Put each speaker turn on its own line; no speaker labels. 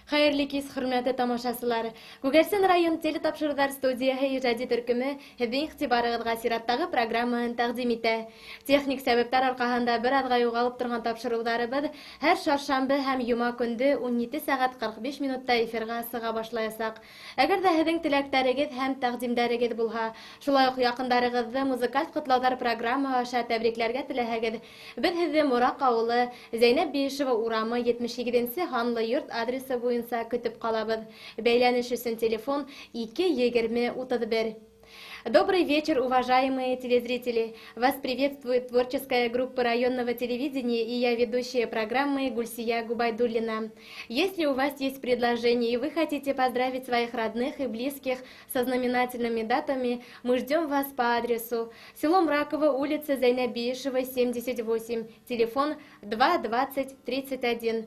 Хайырлы кис, хөрмәтле тамашасылар. Күгәрсен район телетапшырулар студияһы иҗади төркеме һеҙҙең иғтибарығыҙға сираттағы программаһын тәҡдим итә. Техник сәбәптәр арҡаһында бер аҙға юғалып торған тапшырыуҙарыбыҙ һәр шаршамбы һәм йома көнде 17 сәғәт 45 минутта эфирға сыға башлаясаҡ. Әгәр ҙә һеҙҙең теләктәрегеҙ һәм тәҡдимдәрегеҙ булһа, шулай уҡ яҡындарығыҙҙы музыкаль ҡотлауҙар программа аша тәбрикләргә теләһәгеҙ, беҙ һеҙҙе Мораҡ ауылы, Зәйнәп Биишева урамы, 78-нсе һанлы йорт адресы буйынса көтөп ҡалабыҙ. Бәйләнеш өсөн телефон 220-31. Добрый вечер, уважаемые телезрители! Вас приветствует творческая группа районного телевидения и я ведущая программы Гульсия Губайдуллина. Если у вас есть предложение и вы хотите поздравить своих родных и близких со знаменательными датами, мы ждем вас по адресу село Мраково, улица Зайнабиишева, 78, телефон 2 20 31.